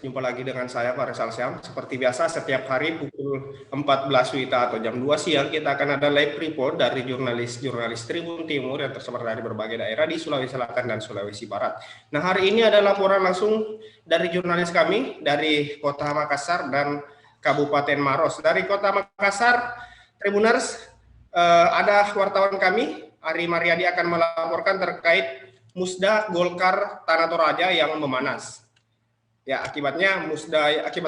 jumpa lagi dengan saya Faisal Syam. Seperti biasa setiap hari pukul 14 WITA atau jam 2 siang kita akan ada live report dari jurnalis Tribun Timur yang tersebar dari berbagai daerah di Sulawesi Selatan dan Sulawesi Barat. Nah, hari ini ada laporan langsung dari jurnalis kami dari Kota Makassar dan Kabupaten Maros. Dari Kota Makassar, Tribuners, ada wartawan kami, Ari Mariadi akan melaporkan terkait Musda Golkar Tanah Toraja yang memanas. Ya, akibat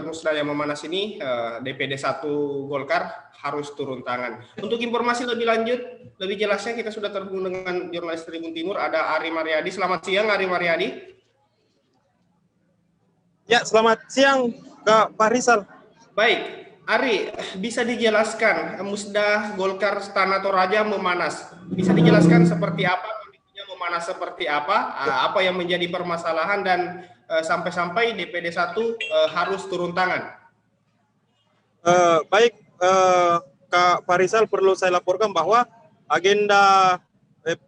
musda yang memanas ini, DPD 1 Golkar harus turun tangan. Untuk informasi lebih lanjut, lebih jelasnya kita sudah terhubung dengan jurnalis Tribun Timur, ada Ari Mariadi. Selamat siang, Ari Mariadi. Ya, selamat siang, Kak Faisal. Baik, Ari, bisa dijelaskan musda Golkar Tanah Toraja memanas. Bisa dijelaskan seperti apa, kondisinya memanas seperti apa yang menjadi permasalahan dan sampai-sampai DPD 1 harus turun tangan. Baik, Kak Faisal, perlu saya laporkan bahwa agenda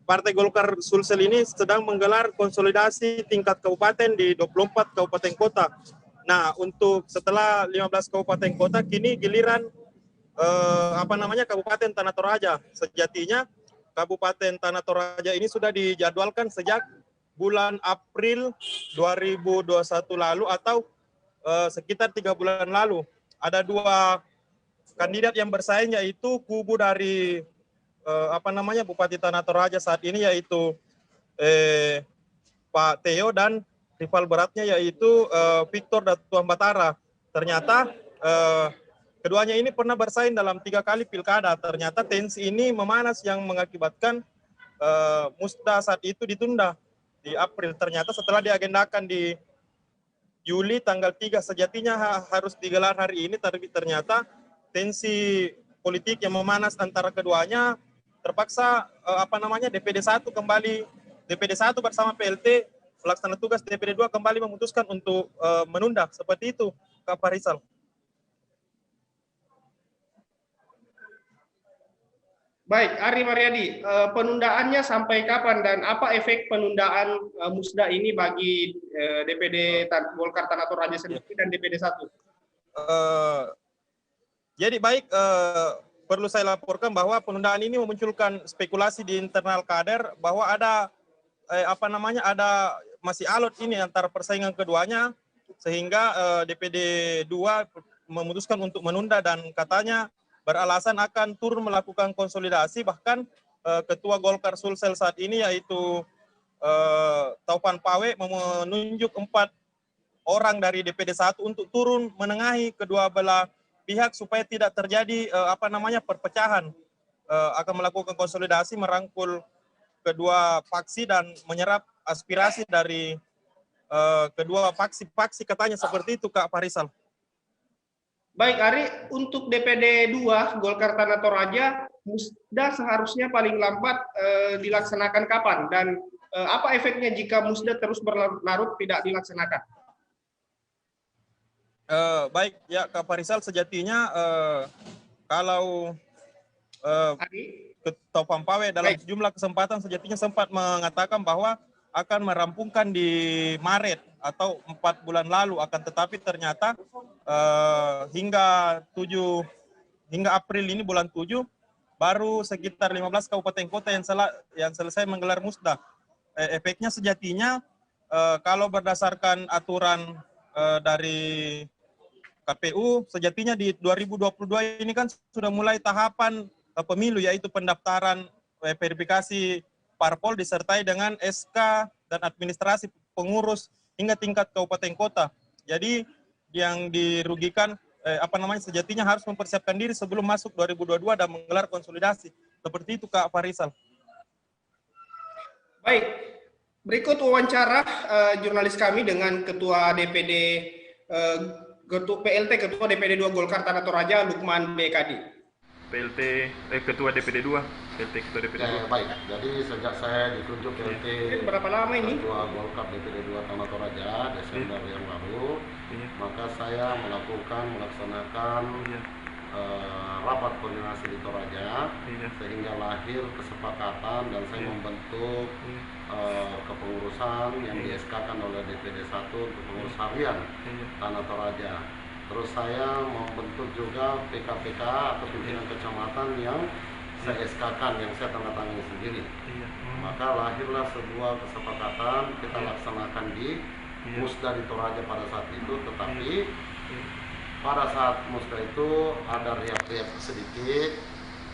Partai Golkar Sulsel ini sedang menggelar konsolidasi tingkat kabupaten di 24 kabupaten kota. Nah, untuk setelah 15 kabupaten kota, kini giliran Kabupaten Tanah Toraja. Sejatinya Kabupaten Tanah Toraja ini sudah dijadwalkan sejak bulan April 2021 lalu atau sekitar 3 bulan lalu. Ada 2 kandidat yang bersaing, yaitu kubu dari Bupati Tanah Toraja saat ini, yaitu Pak Theo, dan rival beratnya yaitu Victor Datuan Batara. Ternyata keduanya ini pernah bersaing dalam 3 kali pilkada. Ternyata tensi ini memanas yang mengakibatkan musda saat itu ditunda di April. Ternyata setelah diagendakan di Juli tanggal 3, sejatinya harus digelar hari ini, tapi ternyata tensi politik yang memanas antara keduanya terpaksa DPD 1 bersama PLT pelaksana tugas DPD 2 kembali memutuskan untuk menunda. Seperti itu, Kak Faisal. Baik, Ari Mariadi, penundaannya sampai kapan dan apa efek penundaan musda ini bagi DPD Golkar Tanah Toraja sendiri dan DPD 1? Jadi baik, perlu saya laporkan bahwa penundaan ini memunculkan spekulasi di internal kader bahwa ada masih alot ini antara persaingan keduanya, sehingga DPD 2 memutuskan untuk menunda dan katanya beralasan akan turun melakukan konsolidasi. Bahkan Ketua Golkar Sulsel saat ini, yaitu Taufan Pawe, menunjuk 4 orang dari DPD 1 untuk turun menengahi kedua belah pihak supaya tidak terjadi perpecahan. Akan melakukan konsolidasi, merangkul kedua faksi dan menyerap aspirasi dari kedua faksi katanya. Seperti itu, Kak Faisal. Baik, Ari, untuk DPD 2 Golkar Tanah Toraja, musda seharusnya paling lambat dilaksanakan kapan? Dan apa efeknya jika musda terus berlarut tidak dilaksanakan? Baik, ya Kak Faisal, sejatinya kalau Taufan Pawe dalam sejumlah kesempatan sejatinya sempat mengatakan bahwa akan merampungkan di Maret atau 4 bulan lalu, akan tetapi ternyata hingga April ini, bulan 7, baru sekitar 15 kabupaten kota yang selesai menggelar musda. Efeknya sejatinya kalau berdasarkan aturan dari KPU, sejatinya di 2022 ini kan sudah mulai tahapan pemilu, yaitu pendaftaran verifikasi parpol disertai dengan SK dan administrasi pengurus hingga tingkat kabupaten kota. Jadi yang dirugikan sejatinya harus mempersiapkan diri sebelum masuk 2022 dan menggelar konsolidasi. Seperti itu, Kak Faisal. Baik, berikut wawancara jurnalis kami dengan Ketua DPD Ketua DPD 2 Golkar Tanah Toraja, Lukman BKD. Ketua DPD 2. Ketua DPD 2. Baik, jadi sejak saya ditunjuk PLT berapa lama ini? Ketua Golkar DPD 2 Tanah Toraja Desember yang lalu, maka saya melaksanakan rapat koordinasi di Toraja, Iya. sehingga lahir kesepakatan dan saya Iya. membentuk Iya. kepengurusan yang Iya. di-SK-kan oleh DPD 1 untuk pengurus harian Iya. Tanah Toraja. Terus saya membentuk juga PK-PK atau pimpinan kecamatan yang saya SK-kan, yang saya tanda tangani sendiri. Iya. Maka lahirlah sebuah kesepakatan kita Iya. laksanakan di Iya. Musda di Toraja pada saat itu, tetapi Iya. pada saat Musda itu ada riak-riak sedikit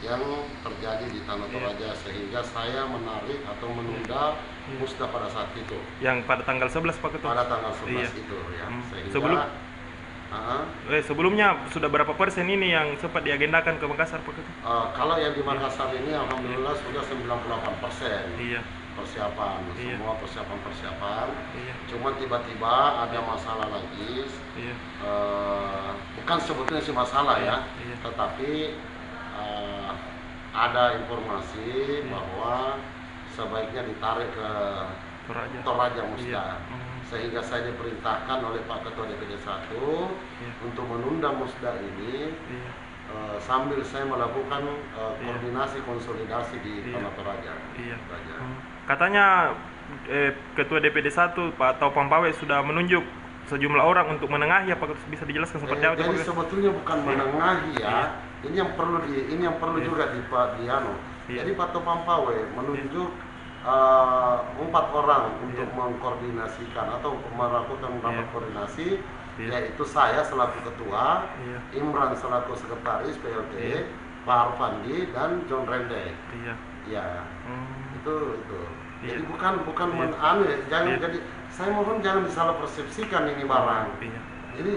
yang terjadi di Tanah Iya. Toraja, sehingga saya menarik atau menunda Iya. Musda pada saat itu, Yang pada tanggal 11 Pak Ketua. pada tanggal 11 Iya. itu ya. Sehingga Sebelumnya sudah berapa persen ini yang sempat diagendakan ke Makassar Pak Ketua? kalau yang di Makassar ini alhamdulillah sudah 98% Iya. persiapan, Iya. semua persiapan. Iya. Cuma tiba-tiba ada masalah lagi. Iya. Bukan sebetulnya sih masalah ya, Iya. tetapi ada informasi bahwa sebaiknya ditarik ke Toraja. Toraja Musda. Iya. Sehingga saya diperintahkan oleh Pak Ketua DPD 1 Iya. untuk menunda Musda ini Iya. sambil saya melakukan koordinasi konsolidasi di Iya. Tanah Toraja. Iya. Toraja. Katanya Ketua DPD 1 Pak Taufan Pawe sudah menunjuk sejumlah orang untuk menengahi, apa bisa dijelaskan seperti apa? Jadi sebetulnya bukan menengahi ya. Iya. Ini yang perlu Iya. juga Diano. Iya. Jadi Pak Taufan Pawe menunjuk 4 orang untuk mengkoordinasikan atau melakukan rapat Iya. koordinasi, Iya. yaitu saya selaku ketua, Iya. Imran selaku sekretaris PLT, Iya. Pak Arfandi dan John Rende. Iya. Ya, itu. Iya. Jadi bukan Iya. jangan Iya. jadi saya mohon jangan disalah persepsikan ini barang. Iya. Jadi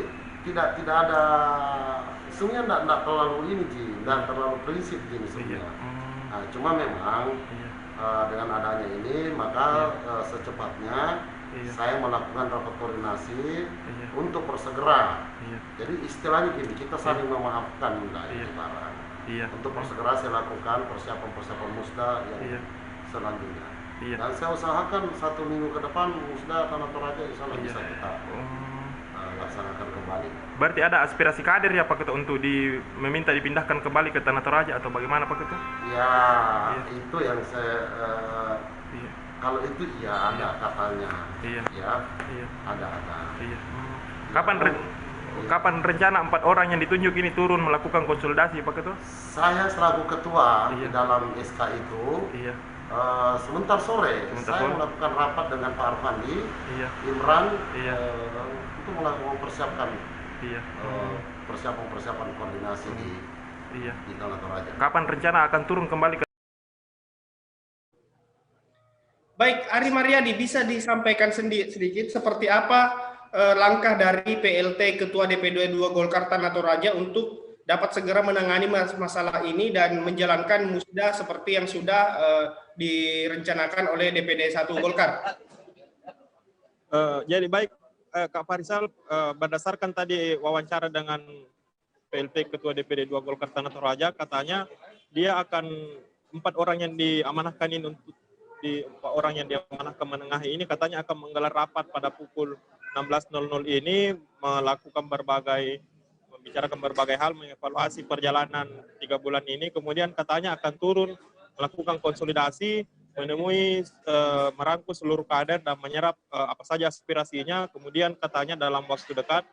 tidak ada, sebenarnya tidak terlalu ini sih, tidak terlalu prinsip gini Iya. sebenarnya. Nah, cuma memang Iya. dengan adanya ini maka secepatnya Iya. saya melakukan rapat koordinasi Iya. untuk bersegera. Iya. Jadi istilahnya gini, kita saling memaafkan lah Iya. ini barang. Iya. Untuk bersegera saya lakukan persiapan Musda yang Iya. selanjutnya. Iya. Dan saya usahakan 1 minggu ke depan Musda Tanah Toraja insya Allah Iya. bisa kita laksanakan kembali. Berarti ada aspirasi kader ya Pak Ketua untuk meminta dipindahkan kembali ke Tanah Toraja atau bagaimana Pak Ketua? Ya, Iya. itu yang saya Iya. kalau itu ya ada katanya. Iya. Ya, Iya. ada. Iya. Kapan rencana 4 orang yang ditunjuk ini turun melakukan konsolidasi Pak Ketua? Saya selaku ketua Iya. di dalam SK itu, Iya. sebentar sore saya sore. melakukan rapat dengan Pak Arfandi, Iya. Imran, Iya. untuk mempersiapkan Iya. persiapan koordinasi Iya. di Tanah Toraja. Kapan rencana akan turun kembali ke? Baik, Ari Mariadi, bisa disampaikan sedikit seperti apa langkah dari PLT Ketua DPD 2 Golkar Tanah Toraja untuk dapat segera menangani masalah ini dan menjalankan Musda seperti yang sudah direncanakan oleh DPD 1 Golkar. Jadi baik, Kak Farisal, berdasarkan tadi wawancara dengan PLT Ketua DPD 2 Golkar Tanah Toraja, katanya dia akan 4 orang yang diamanahkan ini untuk 4 orang yang diamanahkan menengahi ini katanya akan menggelar rapat pada pukul 16.00 ini membicarakan berbagai hal, mengevaluasi perjalanan 3 bulan ini, kemudian katanya akan turun melakukan konsolidasi, menemui merangkul seluruh kader dan menyerap apa saja aspirasinya, kemudian katanya dalam waktu dekat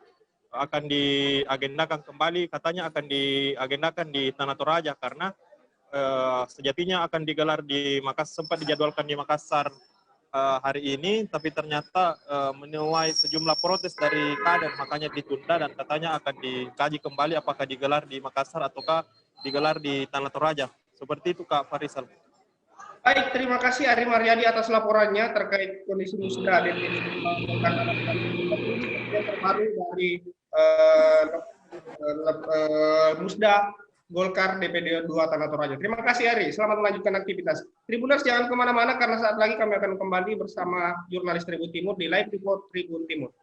akan diagendakan kembali, katanya akan diagendakan di Tanah Toraja karena sejatinya akan digelar di Makassar, sempat dijadwalkan di Makassar hari ini, tapi ternyata menuai sejumlah protes dari kader, makanya ditunda dan katanya akan dikaji kembali apakah digelar di Makassar ataukah digelar di Tanah Toraja. Seperti itu Kak Farisal. Baik, terima kasih Ari Mariadi atas laporannya terkait kondisi Musda DPD terbaru dari Musda Golkar DPD 2 Tanah Toraja. Terima kasih Ari, selamat melanjutkan aktivitas. Tribuners jangan kemana-mana karena saat lagi kami akan kembali bersama jurnalis Tribun Timur di Live Report Tribun Timur.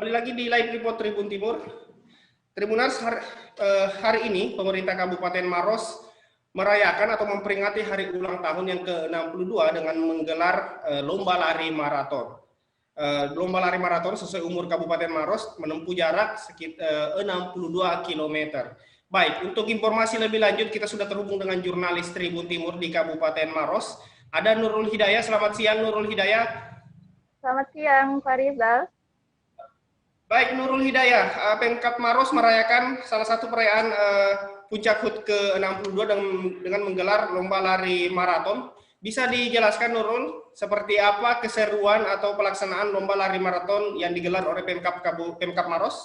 Kembali lagi di live report Tribun Timur. Tribuners, hari ini pemerintah Kabupaten Maros merayakan atau memperingati hari ulang tahun yang ke-62 dengan menggelar lomba lari maraton. Lomba lari maraton sesuai umur Kabupaten Maros menempuh jarak sekitar 62 km. Baik, untuk informasi lebih lanjut kita sudah terhubung dengan jurnalis Tribun Timur di Kabupaten Maros. Ada Nurul Hidayah. Selamat siang Nurul Hidayah. Selamat siang Pak Rizal. Baik Nurul Hidayah, Pemkab Maros merayakan salah satu perayaan Puncak HUT ke-62 dengan menggelar lomba lari maraton. Bisa dijelaskan Nurul, seperti apa keseruan atau pelaksanaan lomba lari maraton yang digelar oleh Pemkab Maros?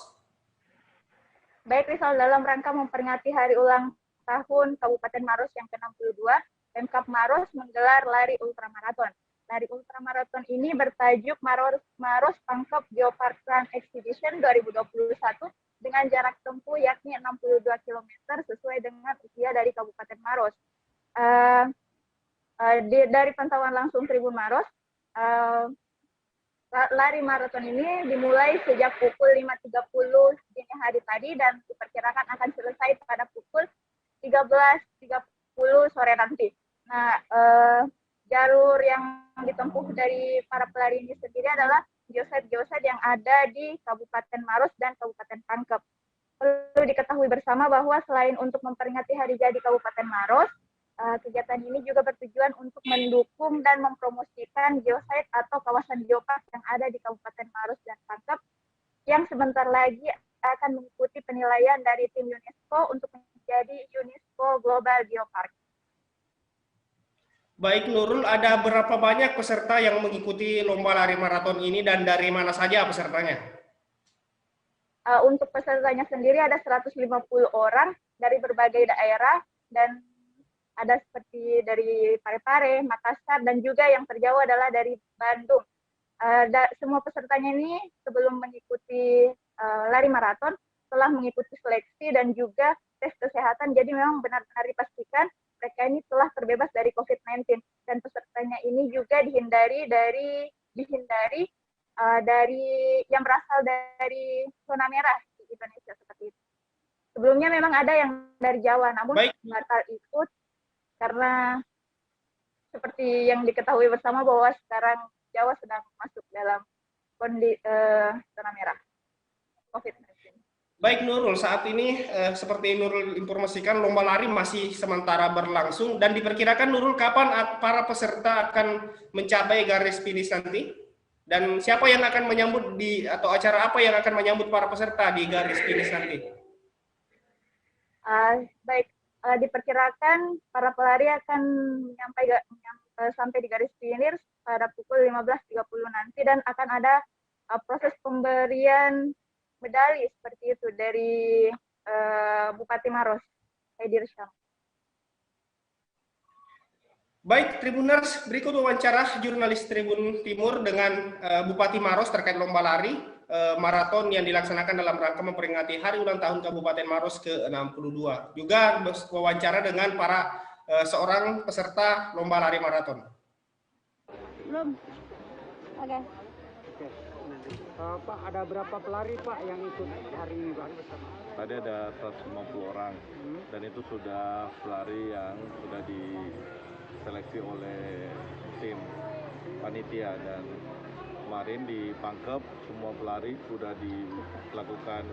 Baik Rizal, dalam rangka memperingati hari ulang tahun Kabupaten Maros yang ke-62, Pemkab Maros menggelar lari ultramaraton. Lari ultramaraton ini bertajuk Maros Pangkep Geopark Run Exhibition 2021 dengan jarak tempuh yakni 62 km sesuai dengan usia dari Kabupaten Maros. Dari pantauan langsung Tribun Maros, lari maraton ini dimulai sejak pukul 5.30 dini hari tadi dan diperkirakan akan selesai pada pukul 13.30 sore nanti. Nah, jalur yang ditempuh dari para pelari ini sendiri adalah geoset yang ada di Kabupaten Maros dan Kabupaten Pangkep. Perlu diketahui bersama bahwa selain untuk memperingati hari jadi Kabupaten Maros, kegiatan ini juga bertujuan untuk mendukung dan mempromosikan geoset atau kawasan geopark yang ada di Kabupaten Maros dan Pangkep yang sebentar lagi akan mengikuti penilaian dari tim UNESCO untuk menjadi UNESCO Global Geopark. Baik Nurul, ada berapa banyak peserta yang mengikuti lomba lari maraton ini dan dari mana saja pesertanya? Untuk pesertanya sendiri ada 150 orang dari berbagai daerah dan ada seperti dari Parepare, Makassar, dan juga yang terjauh adalah dari Bandung. Semua pesertanya ini sebelum mengikuti lari maraton telah mengikuti seleksi dan juga tes kesehatan, jadi memang benar-benar dipastikan mereka ini telah terbebas dari COVID-19 dan pesertanya ini juga dihindari dari yang berasal dari zona merah di Indonesia seperti itu. Sebelumnya memang ada yang dari Jawa, namun batal ikut karena seperti yang diketahui bersama bahwa sekarang Jawa sedang masuk dalam kondisi zona merah COVID-19. Baik Nurul, saat ini seperti Nurul informasikan lomba lari masih sementara berlangsung dan diperkirakan Nurul kapan para peserta akan mencapai garis finish nanti? Dan siapa yang akan menyambut atau acara apa yang akan menyambut para peserta di garis finish nanti? Diperkirakan para pelari akan sampai di garis finish pada pukul 15.30 nanti dan akan ada proses pemberian medali seperti itu dari Bupati Maros, Haidir Syam. Baik, Tribuners, berikut wawancara jurnalis Tribun Timur dengan Bupati Maros terkait lomba lari maraton yang dilaksanakan dalam rangka memperingati hari ulang tahun Kabupaten Maros ke-62. Juga wawancara dengan para seorang peserta lomba lari maraton. Belum. Oke. Pak, ada berapa pelari Pak yang ikut hari ini Pak? Tadi ada 150 orang dan itu sudah pelari yang sudah diseleksi oleh tim panitia dan kemarin di Pangkep semua pelari sudah dilakukan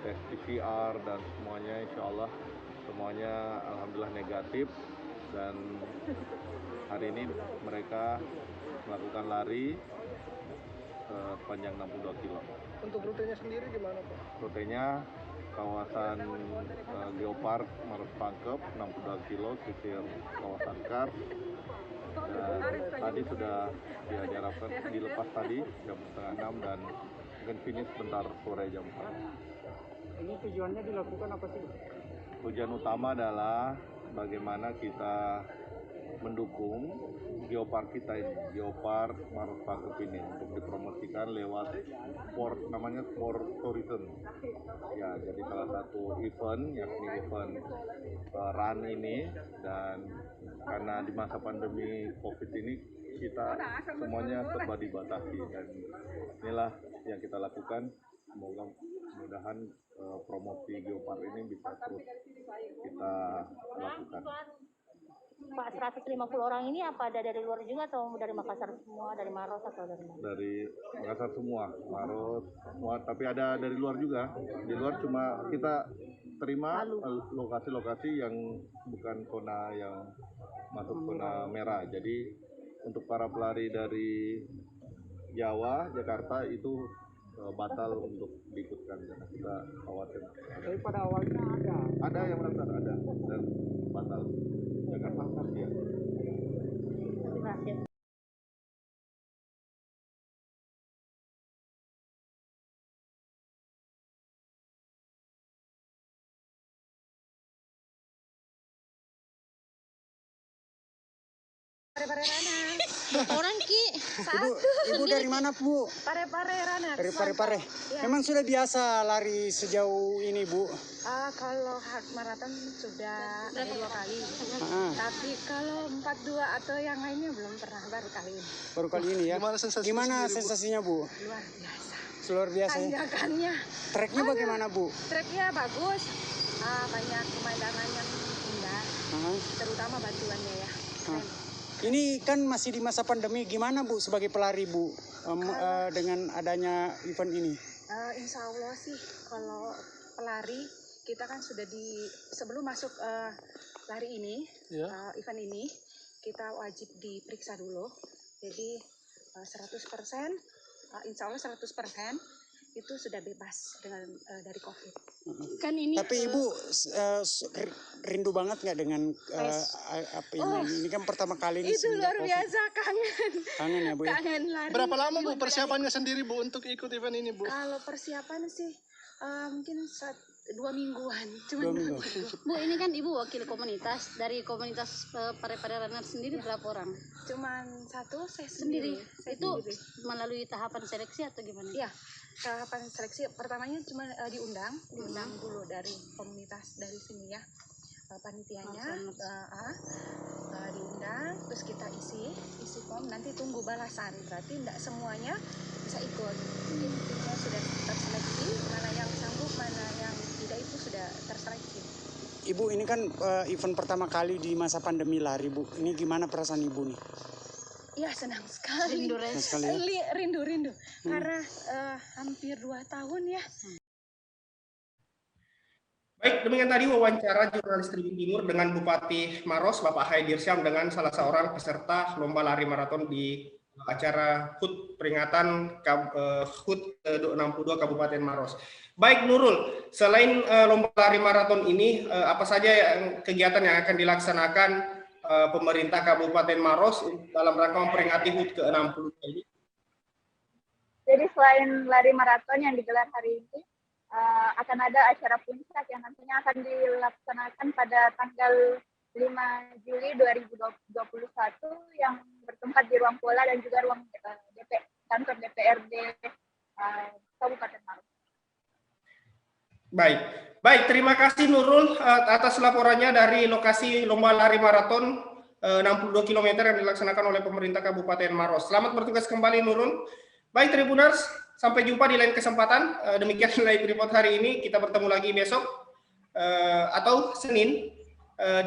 tes PCR dan semuanya insya Allah semuanya alhamdulillah negatif dan hari ini mereka melakukan lari panjang 62 kilo. Untuk rutenya sendiri gimana Pak? Rutenya kawasan Geopark Maros Pangkep 62 kilo sisir kawasan Kars. Dan tadi sudah diharapkan dilepas tadi jam 5:30 dan mungkin finish sebentar sore jam 4. Ini tujuannya dilakukan apa sih? Tujuan utama adalah bagaimana kita mendukung geopark kita ini, Geopark Maros Pangkep ini, untuk dipromosikan lewat sport, namanya sport tourism. Ya, jadi salah satu event, yakni event run ini, dan karena di masa pandemi COVID ini kita semuanya serba dibatasi, dan inilah yang kita lakukan. Mudah-mudahan promosi Geopark ini bisa terus kita lakukan. Pak, 150 orang ini apa ada dari luar juga atau dari Makassar semua, dari Maros atau dari mana? Dari Makassar semua, Maros semua, tapi ada dari luar juga. Di luar cuma kita terima lokasi-lokasi yang bukan zona yang masuk zona merah. Jadi untuk para pelari dari Jawa, Jakarta itu batal untuk diikutkan karena kita khawatir. Tapi pada awalnya Ada yang mendaftar, ada, dan batal. Jakarta, ya. Terima kasih. Berapa orang Ki? Ibu dari mana Bu? Pare-pare Rana. Dari Pare-Pare. Ya. Memang sudah biasa lari sejauh ini Bu? Kalau half marathon sudah ada 2 kali. Tapi kalau 42 atau yang lainnya belum pernah, baru kali ini. Baru kali ini ya? Gimana sensasinya Bu? Luar biasa. Luar biasa ya? Tanjakannya. Treknya bagaimana Bu? Treknya bagus. Banyak pemandangan yang indah. Terutama batuannya ya. Keren. Ini kan masih di masa pandemi, gimana Bu sebagai pelari Bu dengan adanya event ini? Insya Allah sih kalau pelari kita kan sudah sebelum masuk lari ini, event ini kita wajib diperiksa dulu. Jadi 100%, insya Allah 100% itu sudah bebas dari COVID. Kan ini. Tapi Ibu rindu banget nggak dengan apa ini kan pertama kali ini? Itu luar biasa, kangen. Kangen ya Bu? Kangen lari. Berapa lama Bu persiapannya sendiri Bu untuk ikut event ini Bu? Kalau persiapan sih mungkin 2 mingguan. Cuma 2 minggu. Bu, ini kan Ibu wakil komunitas. Dari komunitas Pare-Pare Runner sendiri berapa orang? Cuman satu, saya Sendiri. Saya Itu sendiri. melalui tahapan seleksi atau gimana? Iya, tahapan seleksi pertamanya cuma diundang dulu dari komunitas dari sini ya, panitianya diundang, terus kita isi form, nanti tunggu balasan. Berarti tidak semuanya bisa ikut. Mungkin timnya sudah terseleksi, mana yang sanggup, mana yang tidak itu sudah terseleksi. Ibu, ini kan event pertama kali di masa pandemi lari Bu. Ini gimana perasaan Ibu nih? Ya senang sekali. Rindu. Karena hampir 2 tahun ya. Baik, demikian tadi wawancara jurnalis Tribun Timur dengan Bupati Maros, Bapak Haidir Syam, dengan salah seorang peserta lomba lari maraton di acara HUT peringatan HUT 62 Kabupaten Maros. Baik Nurul, selain lomba lari maraton ini, apa saja kegiatan yang akan dilaksanakan pemerintah Kabupaten Maros dalam rangka memperingati HUT ke-62 ini? Jadi selain lari maraton yang digelar hari ini, akan ada acara puncak yang nantinya akan dilaksanakan pada tanggal 5 Juli 2021 yang bertempat di ruang Pola dan juga ruang kantor DPRD Kabupaten Maros. Baik, terima kasih Nurul atas laporannya dari lokasi lomba lari maraton 62 km yang dilaksanakan oleh pemerintah Kabupaten Maros. Selamat bertugas kembali Nurul. Baik Tribuners, sampai jumpa di lain kesempatan. Demikian live report hari ini. Kita bertemu lagi besok atau Senin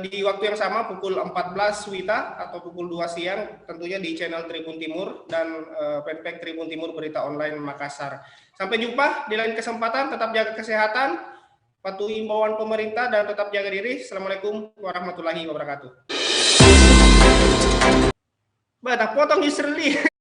di waktu yang sama pukul 14 WITA atau pukul 2 siang, tentunya di channel Tribun Timur dan fanpage Tribun Timur Berita Online Makassar. Sampai jumpa di lain kesempatan. Tetap jaga kesehatan, patuhi imbauan pemerintah, dan tetap jaga diri. Assalamualaikum warahmatullahi wabarakatuh. Potong Yusrili.